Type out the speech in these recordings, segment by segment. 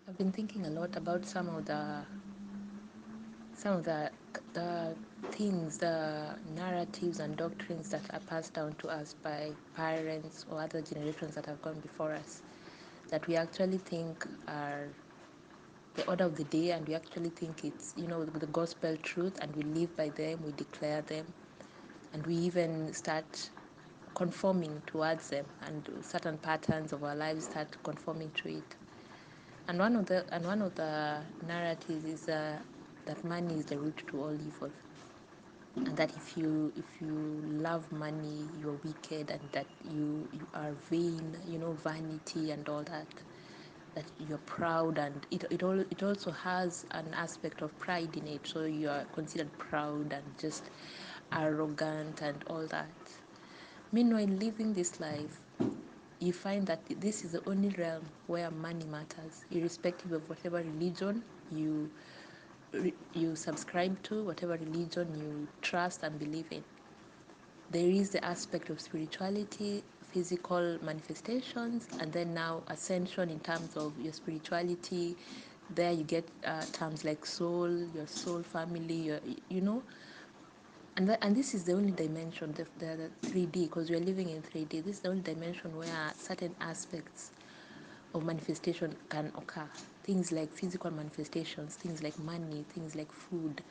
I've been thinking a lot about some of the things, the narratives and doctrines that are passed down to us by parents or other generations that have gone before us, that we actually think are the order of the day, and we actually think it's, the gospel truth, and we live by them, we declare them, and we even start conforming towards them, and certain patterns of our lives start conforming to it. And one of the narratives is that money is the root to all evil, and that if you love money, you're wicked, and that you are vain, vanity and all that. That you're proud, and it also has an aspect of pride in it. So you are considered proud and just arrogant and all that. Meanwhile, living this life, you find that this is the only realm where money matters, irrespective of whatever religion you subscribe to, whatever religion you trust and believe in. There is the aspect of spirituality, physical manifestations, and then now ascension in terms of your spirituality. There you get terms like soul, your soul family, and this is the only dimension, the 3D, because we are living in 3D. This is the only dimension where certain aspects of manifestation can occur. Things like physical manifestations, things like money, things like food,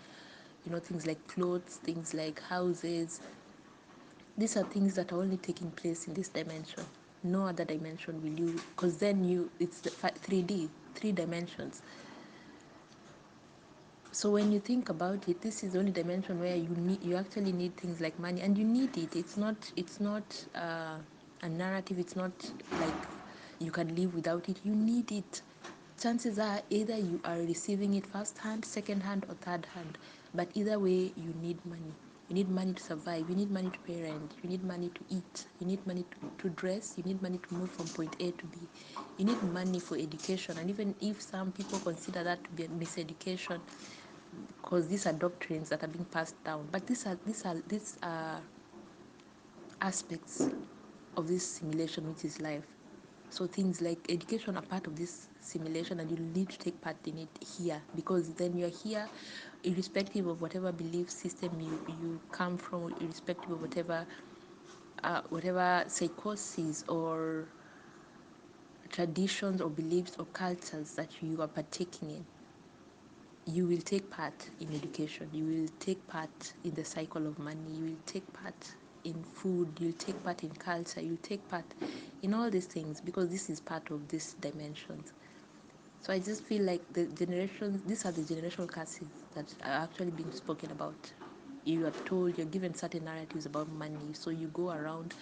things like clothes, things like houses. These are things that are only taking place in this dimension. No other dimension will you, because then it's the 3D, 3 dimensions. So when you think about it, this is the only dimension where you actually need things like money, and you need it. It's not a narrative. It's not like you can live without it. You need it. Chances are either you are receiving it first hand, second hand, or third hand, but either way, you need money. You need money to survive. You need money to pay rent. You need money to eat. You need money to dress. You need money to move from point A to B. You need money for education. And even if some people consider that to be a miseducation, because these are doctrines that are being passed down, but these are aspects of this simulation, which is life. So things like education are part of this simulation, and you need to take part in it here, because then you're here irrespective of whatever belief system you come from, irrespective of whatever psychosis or traditions or beliefs or cultures that you are partaking in. You will take part in education, you will take part in the cycle of money, you will take part in food, you'll take part in culture, you'll take part in all these things, because this is part of these dimensions. So I just feel like these are the generational curses that are actually being spoken about. You are told, you're given certain narratives about money, so you go around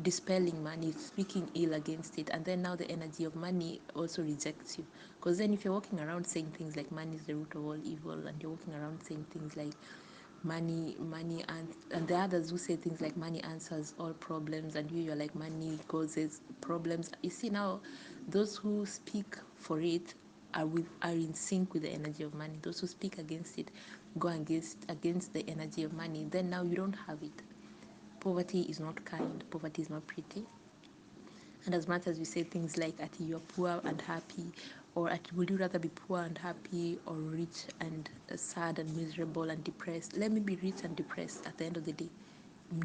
dispelling money, speaking ill against it, and then now the energy of money also rejects you. Because then if you're walking around saying things like money is the root of all evil, and you're walking around saying things like money, and the others who say things like money answers all problems, and you're like money causes problems. You see, now those who speak for it are in sync with the energy of money. Those who speak against it go against the energy of money. Then now you don't have it. Poverty is not kind, poverty is not pretty. And as much as we say things like, Ati, you're poor and happy, or Ati, would you rather be poor and happy, or rich and sad and miserable and depressed? Let me be rich and depressed. At the end of the day,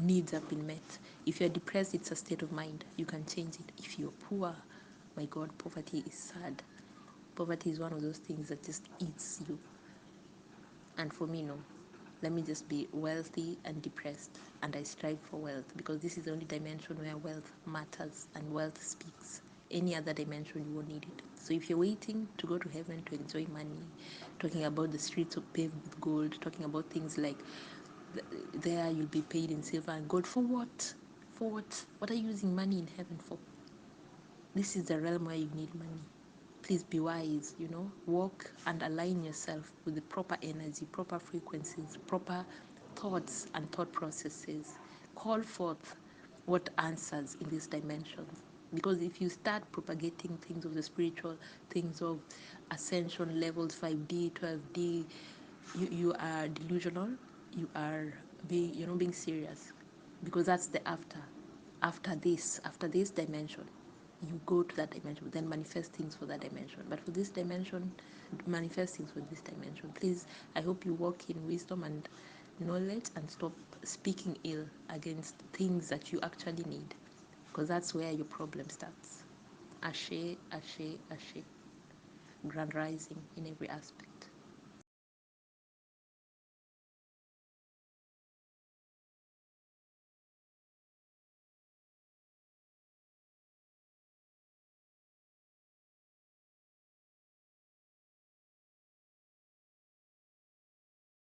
needs have been met. If you're depressed, it's a state of mind. You can change it. If you're poor, my God, poverty is sad. Poverty is one of those things that just eats you. And for me, no. Let me just be wealthy and depressed, and I strive for wealth, because this is the only dimension where wealth matters and wealth speaks. Any other dimension, you won't need it. So if you're waiting to go to heaven to enjoy money, talking about the streets of paved with gold, talking about things like there you'll be paid in silver and gold, for what? For what? What are you using money in heaven for? This is the realm where you need money. Please be wise, walk and align yourself with the proper energy, proper frequencies, proper thoughts and thought processes. Call forth what answers in these dimensions. Because if you start propagating things of the spiritual, things of ascension levels, 5D, 12D, you are delusional. You are being serious, because that's the after this dimension. you go to that dimension, then manifest things for that dimension. But for this dimension, manifest things for this dimension. Please, I hope you walk in wisdom and knowledge and stop speaking ill against things that you actually need, because that's where your problem starts. Ashe, ashe, ashe. Grand rising in every aspect.